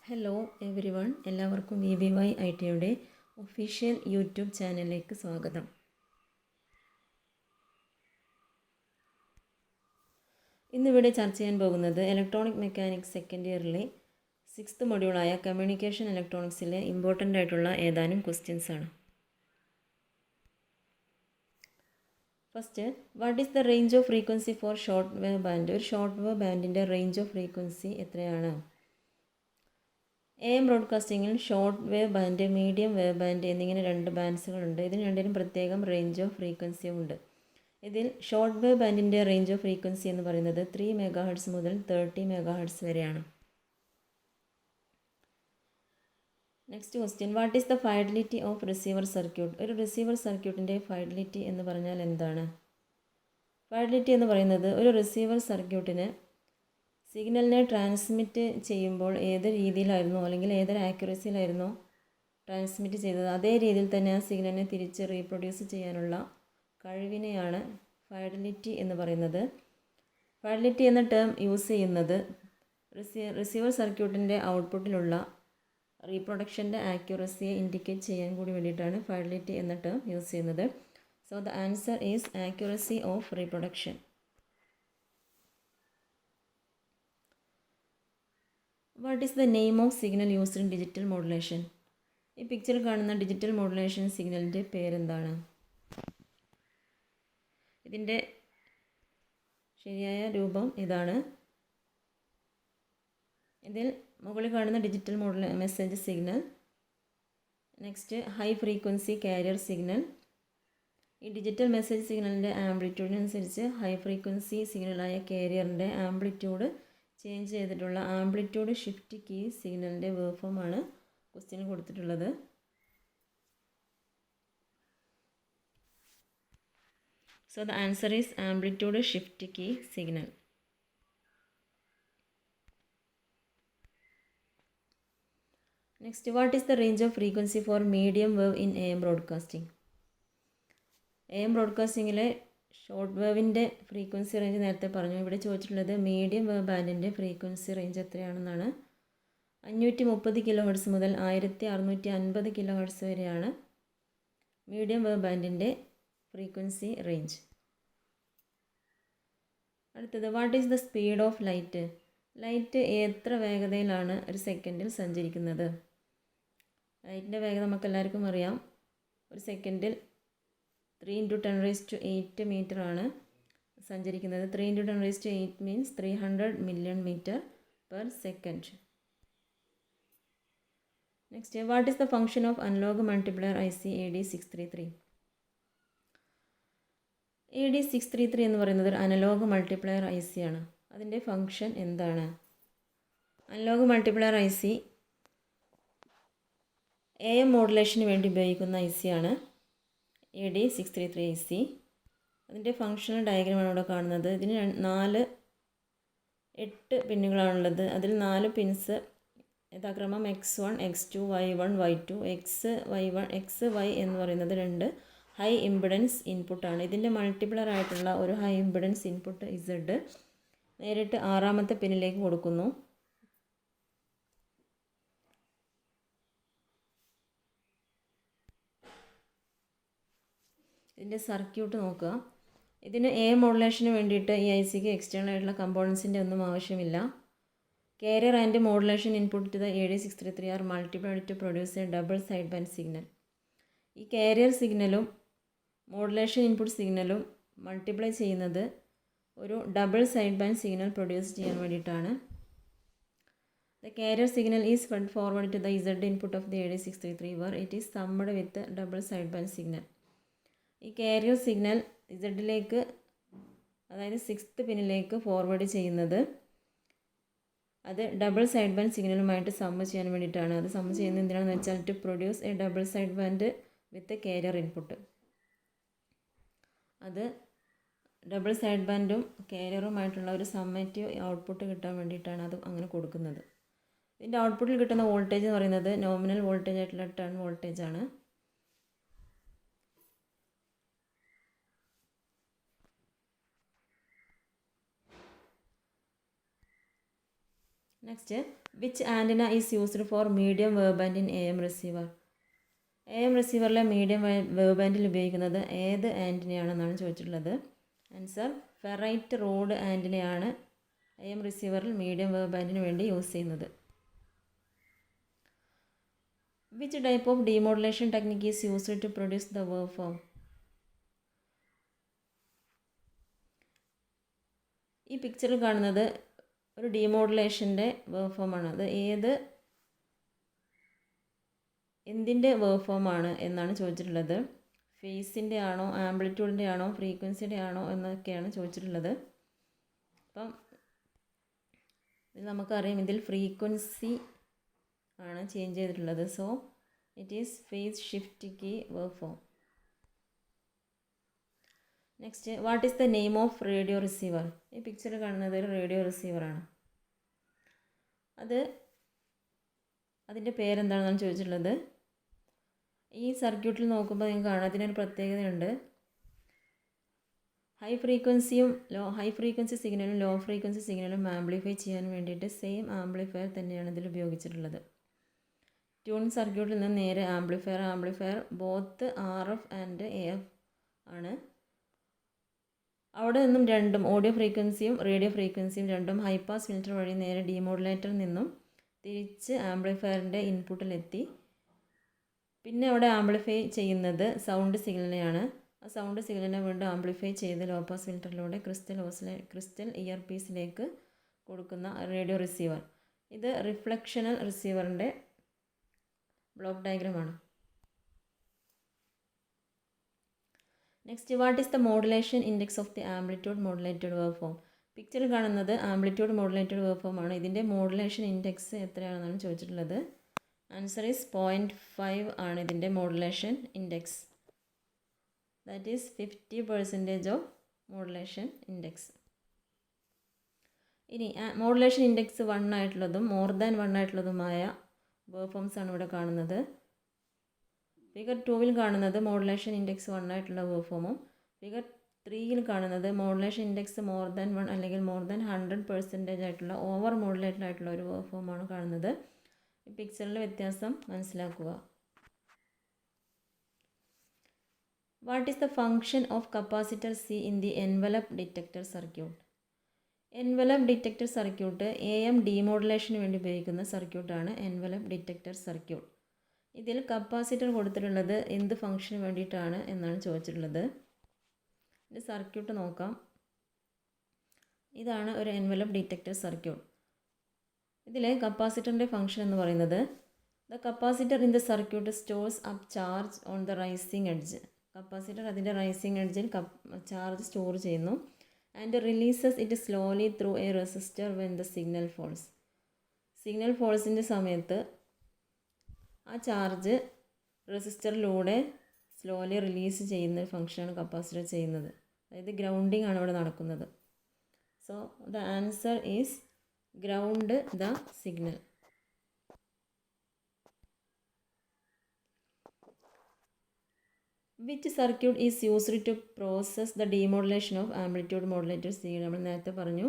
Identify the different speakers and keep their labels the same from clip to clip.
Speaker 1: Hello every one, എല്ലാവർക്കും EBY-ITയുടെ official YouTube ചാനലിലേക്ക് സ്വാഗതം. ഇന്നിവിടെ ചർച്ച ചെയ്യാൻ പോകുന്നത് ഇലക്ട്രോണിക് മെക്കാനിക്സ് സെക്കൻഡ് ഇയറിലെ 6th മൊഡ്യൂളായ കമ്മ്യൂണിക്കേഷൻ ഇലക്ട്രോണിക്സിലെ ഇമ്പോർട്ടൻ്റ് ആയിട്ടുള്ള ഏതാനും ക്വസ്റ്റ്യൻസ് ആണ്. First, what is the range of frequency for short wave band? ഒരു ഷോർട്ട് വേവ് ബാൻഡിൻ്റെ റേഞ്ച് ഓഫ് ഫ്രീക്വൻസി എത്രയാണ്? AM ബ്രോഡ്കാസ്റ്റിങ്ങിൽ short wave band, medium wave band എന്നിങ്ങനെ രണ്ട് ബാൻഡ്സുകളുണ്ട്. ഇതിന് രണ്ടിനും പ്രത്യേകം റേഞ്ച് ഓഫ് ഫ്രീക്വൻസിയും ഉണ്ട്. ഇതിൽ ഷോർട്ട് വേവ് ബാൻഡിൻ്റെ റേഞ്ച് ഓഫ് ഫ്രീക്വൻസി എന്ന് പറയുന്നത് 3 MHz മുതൽ 30 MHz വരെയാണ്. Next question, what is the fidelity of receiver circuit? ഒരു റിസീവർ സർക്യൂട്ടിൻ്റെ ഫൈഡലിറ്റി എന്ന് പറഞ്ഞാൽ എന്താണ്? ഫൈഡലിറ്റി എന്ന് പറയുന്നത് ഒരു റിസീവർ സർക്യൂട്ടിന് സിഗ്നലിനെ ട്രാൻസ്മിറ്റ് ചെയ്യുമ്പോൾ ഏത് രീതിയിലായിരുന്നോ അല്ലെങ്കിൽ ഏതൊരു ആക്യുറസിയിലായിരുന്നോ ട്രാൻസ്മിറ്റ് ചെയ്തത് അതേ രീതിയിൽ തന്നെ ആ സിഗ്നലിനെ തിരിച്ച് റീപ്രൊഡ്യൂസ് ചെയ്യാനുള്ള കഴിവിനെയാണ് ഫൈഡലിറ്റി എന്ന് പറയുന്നത്. ഫൈഡലിറ്റി എന്ന ടേം യൂസ് ചെയ്യുന്നത് റിസീവർ സർക്യൂട്ടിൻ്റെ ഔട്ട്പുട്ടിലുള്ള റീപ്രൊഡക്ഷൻ്റെ ആക്യുറസിയെ ഇൻഡിക്കേറ്റ് ചെയ്യാൻ കൂടി വേണ്ടിയിട്ടാണ് ഫൈഡലിറ്റി എന്ന ടേം യൂസ് ചെയ്യുന്നത്. So the answer is accuracy of reproduction. What is the name of signal used in digital modulation? ഈ പിക്ചറിൽ കാണുന്ന ഡിജിറ്റൽ മോഡുലേഷൻ സിഗ്നലിൻ്റെ പേരെന്താണ്? ഇതിൻ്റെ ശരിയായ രൂപം ഇതാണ്. ഇതിൽ മുകളിൽ കാണുന്ന digital message signal, next high frequency carrier signal. ഈ ഡിജിറ്റൽ മെസ്സേജ് സിഗ്നലിൻ്റെ ആംപ്ലിറ്റ്യൂഡിനനുസരിച്ച് ഹൈ ഫ്രീക്വൻസി സിഗ്നലായ കാരിയറിൻ്റെ ആംപ്ലിറ്റ്യൂഡ് ചേഞ്ച് ചെയ്തിട്ടുള്ള ആംപ്ലിറ്റ്യൂഡ് ഷിഫ്റ്റ് കീ സിഗ്നലിൻ്റെ വേവ് ഫോമാണ് ക്വസ്റ്റ്യന് കൊടുത്തിട്ടുള്ളത്. So the answer is amplitude shift key signal. Next, what is the range of frequency for medium wave in AM broadcasting? AM ബ്രോഡ്കാസ്റ്റിങ്ങിലെ ഷോർട്ട് വേവിൻ്റെ frequency range നേരത്തെ പറഞ്ഞു. ഇവിടെ ചോദിച്ചിട്ടുള്ളത് മീഡിയം വേവ് ബാൻഡിൻ്റെ ഫ്രീക്വൻസി റേഞ്ച് എത്രയാണെന്നാണ്. 530 kHz മുതൽ 1650 kHz വരെയാണ് മീഡിയം വേവ് ബാൻഡിൻ്റെ ഫ്രീക്വൻസി റേഞ്ച്. അടുത്തത്, what is the speed of light? Light എത്ര വേഗതയിലാണ് ഒരു സെക്കൻഡിൽ സഞ്ചരിക്കുന്നത്? ലൈറ്റിൻ്റെ വേഗത നമുക്കെല്ലാവർക്കും അറിയാം. ഒരു സെക്കൻഡിൽ 3 × 10⁸ മീറ്റർ ആണ് സഞ്ചരിക്കുന്നത്. 3 × 10⁸ means 300 million metre per second. Next, what is the function of analogue multiplier IC AD633? AD633 എന്ന് പറയുന്നത് ഒരു അനലോഗ് മൾട്ടിപ്ലയർ IC ആണ്. അതിൻ്റെ ഫംഗ്ഷൻ എന്താണ്? അനലോഗ് മൾട്ടിപ്ലയർ IC AM മോഡുലേഷന് വേണ്ടി ഉപയോഗിക്കുന്ന IC ആണ് AD633 IC. അതിൻ്റെ ഫങ്ഷണൽ ഡയഗ്രമാണ് ഇവിടെ കാണുന്നത്. ഇതിന് 8 പിന്നുകളാണുള്ളത്. അതിൽ 4 പിൻസ് യഥാക്രമം X1, X2, Y1, Y2, XY എന്ന് പറയുന്നത് 2 ഹൈ ഇമ്പിഡൻസ് ഇൻപുട്ടാണ്. ഇതിൻ്റെ മൾട്ടിപ്ലർ ആയിട്ടുള്ള ഒരു ഹൈ ഇമ്പിഡൻസ് ഇൻപുട്ട് Z നേരിട്ട് 6ാമത്തെ പിന്നിലേക്ക് കൊടുക്കുന്നു. ഇതിൻ്റെ സർക്യൂട്ട് നോക്കുക. ഇതിന് AM മോഡുലേഷന് വേണ്ടിയിട്ട് ഈ ICക്ക് എക്സ്റ്റേണൽ ആയിട്ടുള്ള കമ്പോണൻസിൻ്റെ ഒന്നും ആവശ്യമില്ല. Carrier and modulation input to the AD633 are multiplied to produce a double side band signal. ഈ കാരിയർ സിഗ്നലും മോഡുലേഷൻ ഇൻപുട്ട് സിഗ്നലും മൾട്ടിപ്ലൈ ചെയ്യുന്നത് ഒരു double side band signal produce ചെയ്യാൻ വേണ്ടിയിട്ടാണ്. The carrier signal is fed forward to the Z input of the AD633 where it is summed with double side band signal. ഈ carrier signal ഇസഡിലേക്ക്, അതായത് 6th പിന്നിലേക്ക് forward ചെയ്യുന്നത് അത് double side band സിഗ്നലുമായിട്ട് sum ചെയ്യാൻ വേണ്ടിയിട്ടാണ്. അത് സമ്മ് ചെയ്യുന്നത് എന്തിനാണെന്ന് വെച്ചാൽ to produce a double side band with carrier input. അത് ഡബിൾ സൈഡ് ബാൻഡും കാരിയറുമായിട്ടുള്ള ഒരു സമ്മേറ്റീവ് ഔട്ട്പുട്ട് കിട്ടാൻ വേണ്ടിയിട്ടാണ് അത് അങ്ങനെ കൊടുക്കുന്നത്. ഇതിൻ്റെ ഔട്ട്പുട്ടിൽ കിട്ടുന്ന വോൾട്ടേജ് എന്ന് പറയുന്നത് നോമിനൽ വോൾട്ടേജ് ആയിട്ടുള്ള ടേൺ വോൾട്ടേജ് ആണ്. Next, which antenna is used for medium wave band in AM receiver? AM റിസീവറിലെ മീഡിയം വേവ് ബാൻഡിൽ ഉപയോഗിക്കുന്നത് ഏത് ആൻറ്റിനയാണെന്നാണ് ചോദിച്ചിട്ടുള്ളത്. ആൻസർ, ഫെറൈറ്റ് റോഡ് ആൻറ്റിനയാണ് AM റിസീവറിൽ മീഡിയം വേവ് ബാൻഡിന് വേണ്ടി യൂസ് ചെയ്യുന്നത്. Which type of demodulation technique is used to produce the wave form? ഈ പിക്ചറിൽ കാണുന്നത് ഒരു ഡീമോഡുലേഷൻ്റെ വേവ് ഫോമാണ്. അത് എന്തിൻ്റെ വേവ് ഫോമാണ് എന്നാണ് ചോദിച്ചിട്ടുള്ളത്. ഫേസിൻ്റെ ആണോ, ആംപ്ലിറ്റ്യൂഡിൻ്റെ ആണോ, ഫ്രീക്വൻസിയുടെ ആണോ എന്നൊക്കെയാണ് ചോദിച്ചിട്ടുള്ളത്. അപ്പം നമുക്കറിയാം ഇതിൽ ഫ്രീക്വൻസി ആണ് ചേഞ്ച് ചെയ്തിട്ടുള്ളത്. So it is phase shift key wave form. Next, what is the name of radio receiver? ഈ പിക്ചറിൽ കാണുന്നത് ഒരു റേഡിയോ റിസീവറാണ്. അതിൻ്റെ പേരെന്താണെന്നാണ് ചോദിച്ചിട്ടുള്ളത്. ഈ സർക്യൂട്ടിൽ നോക്കുമ്പോൾ നിങ്ങൾക്ക് കാണാം അതിനൊരു പ്രത്യേകതയുണ്ട്. ഹൈ ഫ്രീക്വൻസി സിഗ്നലും ലോ ഫ്രീക്വൻസി സിഗ്നലും ആംപ്ലിഫൈ ചെയ്യാൻ വേണ്ടിയിട്ട് സെയിം ആംപ്ലിഫയർ തന്നെയാണ് ഇതിൽ ഉപയോഗിച്ചിട്ടുള്ളത്. ട്യൂൺ സർക്യൂട്ടിൽ നിന്ന് നേരെ amplifier both RF and AF ആണ്. അവിടെ നിന്നും രണ്ടും ഓഡിയോ ഫ്രീക്വൻസിയും റേഡിയോ ഫ്രീക്വൻസിയും രണ്ടും ഹൈ പാസ് ഫിൽറ്റർ വഴി നേരെ ഡീമോഡുലേറ്ററിൽ നിന്നും തിരിച്ച് ആംപ്ലിഫയറിൻ്റെ ഇൻപുട്ടിലെത്തി. പിന്നെ അവിടെ ആംപ്ലിഫൈ ചെയ്യുന്നത് സൗണ്ട് സിഗ്നലിനെയാണ്. ആ സൗണ്ട് സിഗ്നലിനെ വീണ്ടും ആംപ്ലിഫൈ ചെയ്ത് ലോ പാസ് ഫിൽറ്ററിലൂടെ ക്രിസ്റ്റൽ ഇയർ പീസിലേക്ക് കൊടുക്കുന്ന റേഡിയോ റിസീവർ. ഇത് റിഫ്ലക്ഷണൽ റിസീവറിൻ്റെ ബ്ലോക്ക് ഡയഗ്രമാണ്. Next, what is the modulation index of the amplitude modulated wave form? പിക്ചറിൽ കാണുന്നത് ആംപ്ലിറ്റ്യൂഡ് മോഡുലേറ്റഡ് വേവ് ഫോം ആണ്. ഇതിൻ്റെ മോഡുലേഷൻ ഇൻഡെക്സ് എത്രയാണെന്നാണ് ചോദിച്ചിട്ടുള്ളത്. ആൻസർ ഈസ് 0.5 ആണ് ഇതിൻ്റെ modulation index. That is 50% of modulation index. ഇനി മോഡുലേഷൻ ഇൻഡെക്സ് 1 ആയിട്ടുള്ളതും മോർ ദാൻ 1 ആയിട്ടുള്ളതുമായ വേവ് ഫോംസ് ആണ് ഇവിടെ കാണുന്നത്. ഫിഗർ 2-ൽ കാണുന്നത് മോഡുലേഷൻ ഇൻഡെക്സ് 1 ആയിട്ടുള്ള വേവ് ഫോമും ഫിഗർ 3-ൽ കാണുന്നത് മോഡുലേഷൻ ഇൻഡെക്സ് മോർ ദാൻ 1 അല്ലെങ്കിൽ മോർ ദാൻ 100% ആയിട്ടുള്ള ഓവർ മോഡുലേറ്റഡ് ആയിട്ടുള്ള ഒരു വേവ് ഫോമാണ് കാണുന്നത്. ഈ പിക്ചറിലെ വ്യത്യാസം മനസ്സിലാക്കുക. What is the function of capacitor C in the envelope detector circuit? Envelope detector circuit AM ഡീമോഡുലേഷന് വേണ്ടി ഉപയോഗിക്കുന്ന സർക്യൂട്ടാണ് എൻവലപ്പ് ഡിറ്റക്ടർ സർക്യൂട്ട്. ഇതിൽ കപ്പാസിറ്റർ കൊടുത്തിട്ടുള്ളത് എന്ത് ഫംഗ്ഷന് വേണ്ടിയിട്ടാണ് എന്നാണ് ചോദിച്ചിട്ടുള്ളത്. ഇത് സർക്യൂട്ട് നോക്കാം. ഇതാണ് ഒരു എൻവലപ്പ് ഡിറ്റക്ടർ സർക്യൂട്ട്. ഇതിലെ കപ്പാസിറ്ററിൻ്റെ ഫംഗ്ഷൻ എന്ന് പറയുന്നത് the capacitor in the circuit stores up charge on the rising edge. Capacitor അതിൻ്റെ റൈസിങ് എഡ്ജിൽ ചാർജ് സ്റ്റോർ ചെയ്യുന്നു. And releases it slowly through a resistor when the signal falls. Signal ഫോൾസിൻ്റെ സമയത്ത് ആ charge റെസിസ്റ്ററിലൂടെ സ്ലോലി റിലീസ് ചെയ്യുന്ന ഫംഗ്ഷനാണ് capacitor ചെയ്യുന്നത്. അതായത് ഗ്രൗണ്ടിങ് ആണ് ഇവിടെ നടക്കുന്നത്. So the answer is ground the signal. Which circuit is used to process the demodulation of amplitude modulated signal? നമ്മൾ നേരത്തെ പറഞ്ഞു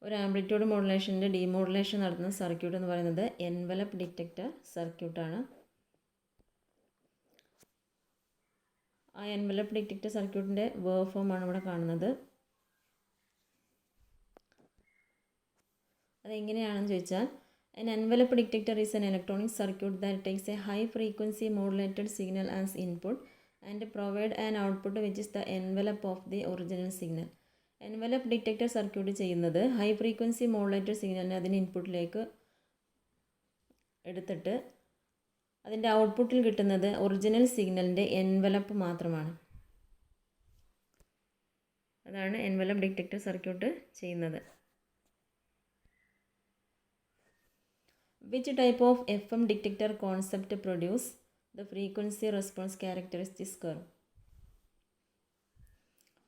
Speaker 1: ഒരു ആംപ്ലിറ്റ്യൂഡ് മോഡുലേഷൻ്റെ ഡീമോഡുലേഷൻ നടത്തുന്ന സർക്യൂട്ട് എന്ന് പറയുന്നത് എൻവലപ്പ് ഡിറ്റക്ടർ സർക്യൂട്ടാണ്. ആ എൻവലപ്പ് ഡിറ്റക്ടർ സർക്യൂട്ടിൻ്റെ വേവ് ഫോമാണ് ഇവിടെ കാണുന്നത്. അതെങ്ങനെയാണെന്ന് ചോദിച്ചാൽ an envelope detector is an electronic circuit that takes a high frequency modulated signal as input and provide an output which is the envelope of the original signal. Envelope detector circuit ചെയ്യുന്നത് high frequency modulated സിഗ്നലിനെ അതിന് ഇൻപുട്ടിലേക്ക് എടുത്തിട്ട് അതിൻ്റെ ഔട്ട്പുട്ടിൽ കിട്ടുന്നത് original സിഗ്നലിൻ്റെ envelope മാത്രമാണ്. അതാണ് എൻവലപ്പ് ഡിറ്റക്ടർ സർക്യൂട്ട് ചെയ്യുന്നത്. Which type of FM detector concept produce the frequency response characteristics curve?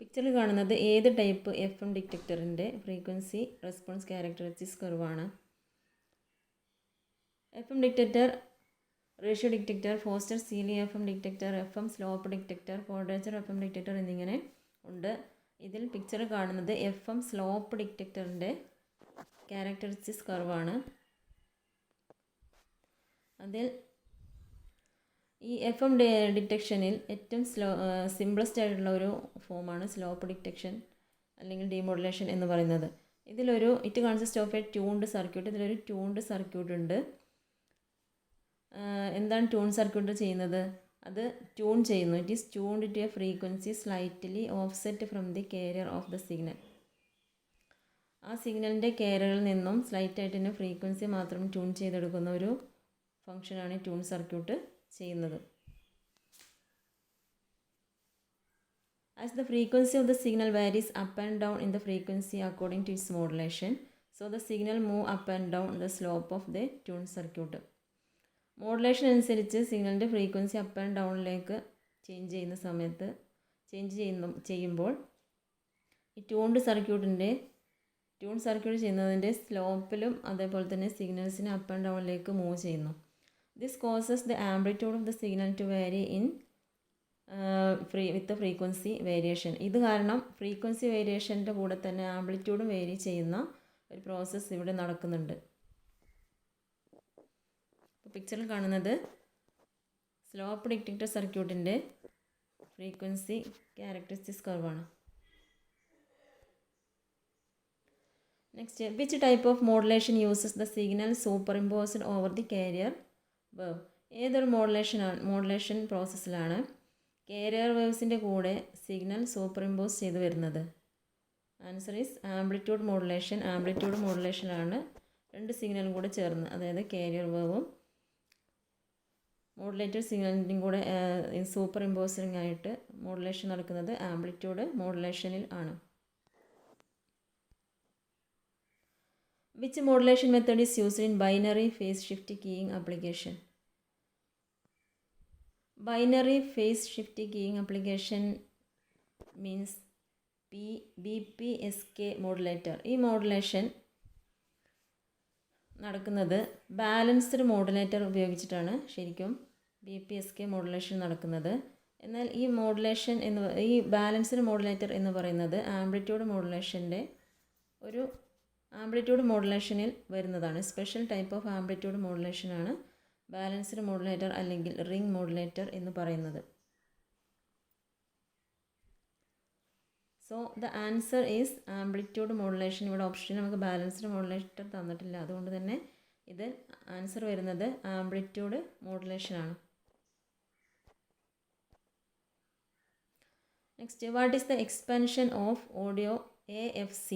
Speaker 1: പിക്ചറിൽ കാണുന്നത് ഏത് ടൈപ്പ് FM ഡിറ്റക്ടറിൻ്റെ ഫ്രീക്വൻസി റെസ്പോൺസ് ക്യാരക്ടറിസ്റ്റിക്സ് കർവാണ്? FM detector, ratio detector, Foster Seeley FM detector, FM slope detector, quadrature FM detector എന്നിങ്ങനെ ഉണ്ട്. ഇതിൽ പിക്ചറിൽ കാണുന്നത് FM സ്ലോപ്പ് ഡിറ്റക്ടറിൻ്റെ ക്യാരക്ടറിസ്റ്റിക്സ് കർവാണ്. അതിൽ ഈ FM ഡിറ്റക്ഷനിൽ ഏറ്റവും സിംപ്ലസ്റ്റ് ആയിട്ടുള്ള ഒരു ഫോമാണ് സ്ലോപ്പ് ഡിറ്റക്ഷൻ അല്ലെങ്കിൽ ഡീമോഡുലേഷൻ എന്ന് പറയുന്നത്. ഇതിലൊരു it consist of a tuned circuit. ഇതിലൊരു ട്യൂൺഡ് സർക്യൂട്ട് ഉണ്ട്. എന്താണ് ട്യൂൺ സർക്യൂട്ട് ചെയ്യുന്നത്? അത് ട്യൂൺ ചെയ്യുന്നു. It is tuned to a frequency slightly offset from the carrier of the signal. ആ സിഗ്നലിൻ്റെ കാരിയറിൽ നിന്നും സ്ലൈറ്റായിട്ട് തന്നെ ഫ്രീക്വൻസി മാത്രം ട്യൂൺ ചെയ്തെടുക്കുന്ന ഒരു ഫംഗ്ഷനാണ് ട്യൂൺ സർക്യൂട്ട് ചെയ്യുന്നത്. As the frequency of the signal varies up and down in the frequency according to its modulation, so the signal move up and down the slope of the tuned circuit. Modulation അനുസരിച്ച് സിഗ്നലിൻ്റെ frequency up and ഡൗണിലേക്ക് ചെയ്യുമ്പോൾ ഈ tune circuit ചെയ്യുന്നതിൻ്റെ സ്ലോപ്പിലും അതേപോലെ തന്നെ സിഗ്നൽസിനെ അപ്പ് ആൻഡ് ഡൗണിലേക്ക് മൂവ് ചെയ്യുന്നു. This causes the amplitude of the signal to vary with frequency variation. ഇത് കാരണം ഫ്രീക്വൻസി വേരിയേഷൻ്റെ കൂടെ തന്നെ ആംപ്ലിറ്റ്യൂഡും വേരി ചെയ്യുന്ന ഒരു പ്രോസസ്സ് ഇവിടെ നടക്കുന്നുണ്ട്. പിക്ചറിൽ കാണുന്നത് സ്ലോപ്പ് ഡിറ്റക്ടർ സർക്യൂട്ടിൻ്റെ ഫ്രീക്വൻസി ക്യാരക്ടറിസ്റ്റിക്സ് കർവാണ്. Next, which type of modulation uses the signal superimposed over the carrier wave. ഏതൊരു മോഡുലേഷൻ പ്രോസസ്സിലാണ് കാരിയർ വേവ്സിൻ്റെ കൂടെ സിഗ്നൽ സൂപ്പർ ഇമ്പോസ് ചെയ്ത് വരുന്നത്? Answer is amplitude modulation. Amplitude മോഡുലേഷനാണ് രണ്ട് സിഗ്നലും കൂടെ ചേർന്ന്, അതായത് കാരിയർ വേവും മോഡുലേറ്റഡ് സിഗ്നലിൻ്റെയും കൂടെ സൂപ്പർ ഇമ്പോസിംഗ് ആയിട്ട് മോഡുലേഷൻ നടക്കുന്നത് ആംപ്ലിറ്റ്യൂഡ് മോഡുലേഷനിൽ ആണ്. Which modulation method is used in binary phase shift keying application? Binary phase shift keying application means BPSK modulator. ഈ മോഡുലേഷൻ നടക്കുന്നത് ബാലൻസ്ഡ് മോഡുലേറ്റർ ഉപയോഗിച്ചിട്ടാണ് ശരിക്കും BPSK മോഡുലേഷൻ നടക്കുന്നത്. എന്നാൽ ഈ ബാലൻസ്ഡ് മോഡുലേറ്റർ എന്ന് പറയുന്നത് ആംപ്ലിറ്റ്യൂഡ് മോഡുലേഷനിൽ വരുന്നതാണ്. സ്പെഷ്യൽ ടൈപ്പ് ഓഫ് ആംപ്ലിറ്റ്യൂഡ് മോഡുലേഷനാണ് ബാലൻസ്ഡ് മോഡുലേറ്റർ അല്ലെങ്കിൽ റിംഗ് മോഡുലേറ്റർ എന്ന് പറയുന്നത്. So the answer is amplitude modulation. ഇവിടെ ഓപ്ഷനിൽ നമുക്ക് ബാലൻസ്ഡ് മോഡുലേറ്റർ തന്നിട്ടില്ല, അതുകൊണ്ട് തന്നെ ഇത് ആൻസർ വരുന്നത് ആംപ്ലിറ്റ്യൂഡ് മോഡുലേഷനാണ്. Next, what is the expansion of audio AFC?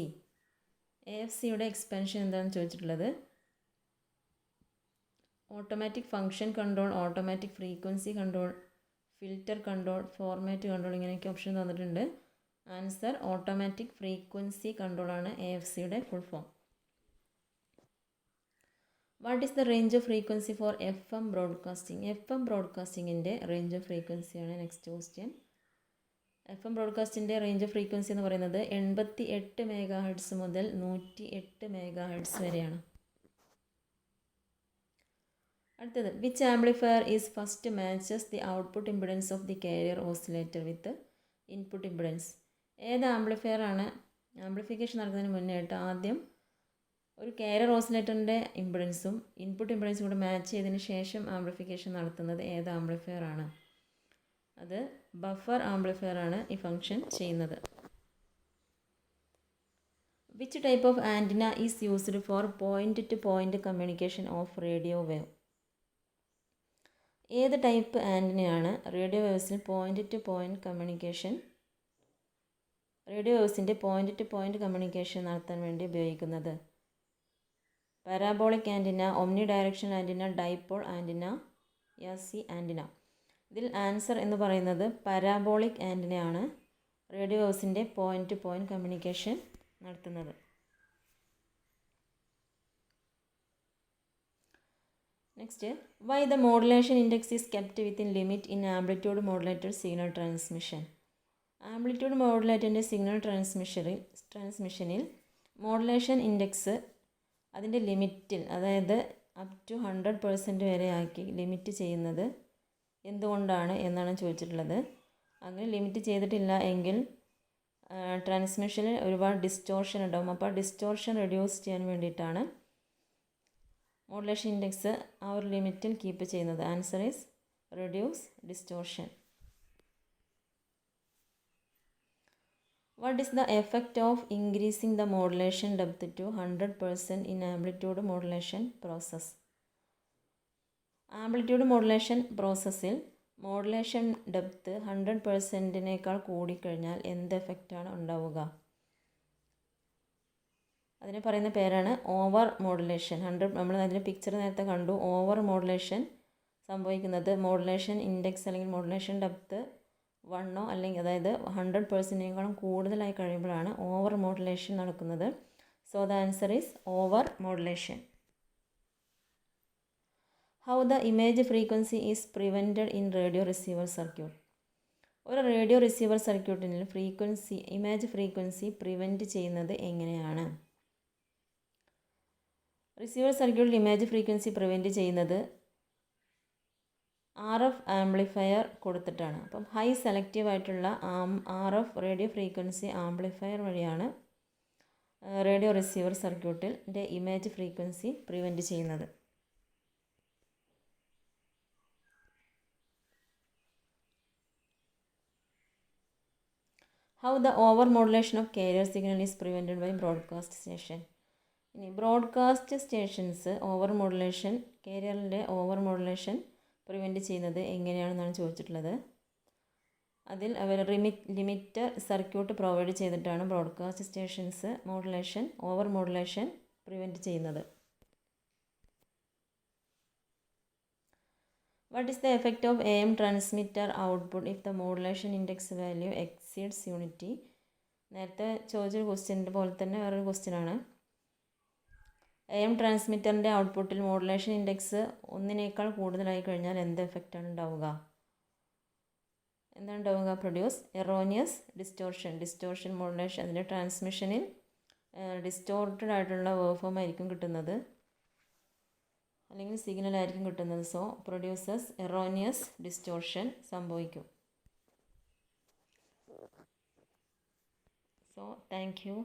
Speaker 1: AFCയുടെ എക്സ്പാൻഷൻ എന്താണെന്ന് ചോദിച്ചിട്ടുള്ളത്? Automatic function control, automatic frequency control, filter control, format control, ഇങ്ങനെയൊക്കെ ഓപ്ഷൻ തന്നിട്ടുണ്ട്. ആൻസർ ഓട്ടോമാറ്റിക് ഫ്രീക്വൻസി കൺട്രോൾ ആണ് AFCയുടെ full form. What is the range of frequency for FM broadcasting? FM ബ്രോഡ്കാസ്റ്റിങ്ങിൻ്റെ range of ഫ്രീക്വൻസിയാണ് next question. FM ബ്രോഡ്കാസ്റ്റിൻ്റെ range of frequency എന്ന് പറയുന്നത് 88 MHz മുതൽ 108 MHz വരെയാണ്. അടുത്തത്, which amplifier is first matches the output impedance of the carrier oscillator with input impedance? ഏത് ആംപ്ലിഫയറാണ് amplification നടക്കുന്നതിന് മുന്നേയായിട്ട് ആദ്യം ഒരു കാരിയർ ഓസിലേറ്ററിൻ്റെ ഇമ്പിഡൻസും ഇൻപുട്ട് ഇമ്പിഡൻസും കൂടെ മാച്ച് ചെയ്തതിന് ശേഷം ആംപ്ലിഫിക്കേഷൻ നടത്തുന്നത് ഏത് ആംപ്ലിഫയറാണ്? അത് ബഫർ ആംപ്ലിഫയറാണ് ഈ ഫംഗ്ഷൻ ചെയ്യുന്നത്. Which type of antenna is used for point to point communication of radio wave? ഏത് ടൈപ്പ് ആൻറ്റിനയാണ് റേഡിയോ വേവ്സിൽ പോയിൻ്റ് ടു പോയിൻ്റ് കമ്മ്യൂണിക്കേഷൻ നടത്താൻ വേണ്ടി ഉപയോഗിക്കുന്നത്? Parabolic antenna, omnidirectional antenna, dipole antenna, Yagi antenna. ഇതിൽ answer എന്ന് പറയുന്നത് പാരാബോളിക് ആൻറ്റിനയാണ് റേഡിയോ വേവ്സിൻ്റെ പോയിൻ്റ് ടു പോയിൻ്റ് കമ്മ്യൂണിക്കേഷൻ നടത്തുന്നത്. Next, why the modulation index is kept within limit in amplitude modulated signal transmission? ആംപ്ലിറ്റ്യൂഡ് മോഡുലേറ്ററിൻ്റെ സിഗ്നൽ ട്രാൻസ്മിഷനിൽ മോഡുലേഷൻ ഇൻഡെക്സ് അതിൻ്റെ ലിമിറ്റിൽ, അതായത് അപ് ടു 100% വരെ ആക്കി ലിമിറ്റ് ചെയ്യുന്നത് എന്തുകൊണ്ടാണ് എന്നാണ് ചോദിച്ചിട്ടുള്ളത്. അങ്ങനെ ലിമിറ്റ് ചെയ്തിട്ടില്ല എങ്കിൽ ട്രാൻസ്മിഷനിൽ ഒരുപാട് ഡിസ്റ്റോർഷൻ ഉണ്ടാകും. അപ്പോൾ ആ ഡിസ്റ്റോർഷൻ റെഡ്യൂസ് ചെയ്യാൻ വേണ്ടിയിട്ടാണ് മോഡുലേഷൻ ഇൻഡെക്സ് ആ ഒരു ലിമിറ്റിൽ കീപ്പ് ചെയ്യുന്നത്. Answer is reduce distortion. What is the effect of increasing the modulation depth to 100% in amplitude modulation process? Amplitude modulation പ്രോസസ്സിൽ മോഡുലേഷൻ ഡെപ്ത്ത് 100%നേക്കാൾ കൂടിക്കഴിഞ്ഞാൽ എന്ത് എഫക്റ്റാണ് ഉണ്ടാവുക? അതിന് പറയുന്ന പേരാണ് ഓവർ മോഡുലേഷൻ. നമ്മൾ അതിൻ്റെ പിക്ചർ നേരത്തെ കണ്ടു. ഓവർ മോഡുലേഷൻ സംഭവിക്കുന്നത് മോഡുലേഷൻ ഇൻഡെക്സ് അല്ലെങ്കിൽ മോഡുലേഷൻ ഡെപ്ത്ത് 1 അല്ലെങ്കിൽ അതായത് 100%നേക്കാളും കൂടുതലായി കഴിയുമ്പോഴാണ് ഓവർ മോഡുലേഷൻ നടക്കുന്നത്. So the answer is over modulation. How the image frequency is prevented in radio receiver circuit? ഒരു റേഡിയോ റിസീവർ സർക്യൂട്ടിൽ ഇമേജ് ഫ്രീക്വൻസി പ്രിവെൻറ്റ് ചെയ്യുന്നത് എങ്ങനെയാണ്? റിസീവർ സർക്യൂട്ടിൽ ഇമേജ് ഫ്രീക്വൻസി പ്രിവെൻറ്റ് ചെയ്യുന്നത് RF ആംപ്ലിഫയർ കൊടുത്തിട്ടാണ്. അപ്പം ഹൈ സെലക്റ്റീവ് ആയിട്ടുള്ള RF റേഡിയോ ഫ്രീക്വൻസി ആംപ്ലിഫയർ വഴിയാണ് റേഡിയോ റിസീവർ സർക്യൂട്ടിൻ്റെ ഇമേജ് ഫ്രീക്വൻസി പ്രിവെൻറ്റ് ചെയ്യുന്നത്. How the over modulation of carrier signal is prevented by broadcast station? ഇനി ബ്രോഡ്കാസ്റ്റ് സ്റ്റേഷൻസ് ഓവർ മോഡുലേഷൻ, കാരിയറിൻ്റെ over modulation prevent ചെയ്യുന്നത് എങ്ങനെയാണെന്നാണ് ചോദിച്ചിട്ടുള്ളത്. അതിൽ അവർ ലിമിറ്റർ സർക്യൂട്ട് പ്രൊവൈഡ് ചെയ്തിട്ടാണ് broadcast stations over modulation prevent ചെയ്യുന്നത്. What is the effect of AM transmitter output if the modulation index value exceeds unity? നേരത്തെ ചോദിച്ചൊരു ക്വസ്റ്റ്യൻ്റെ പോലെ തന്നെ വേറൊരു ക്വസ്റ്റ്യനാണ്. AM ട്രാൻസ്മിറ്ററിൻ്റെ ഔട്ട്പുട്ടിൽ മോഡുലേഷൻ ഇൻഡെക്സ് 1നേക്കാൾ കൂടുതലായി കഴിഞ്ഞാൽ എന്ത് എഫക്റ്റാണ് ഉണ്ടാവുക? എന്താണ് ഉണ്ടാവുക? Produce erroneous distortion modulation. അതിൻ്റെ ട്രാൻസ്മിഷനിൽ ഡിസ്റ്റോർട്ടഡ് ആയിട്ടുള്ള വേവ് ഫോം ആയിരിക്കും കിട്ടുന്നത്, അല്ലെങ്കിൽ സിഗ്നൽ ആയിരിക്കും കിട്ടുന്നത്. സോ പ്രൊഡ്യൂസസ് എറോനിയസ് ഡിസ്റ്റോർഷൻ സംഭവിക്കും. So thank U.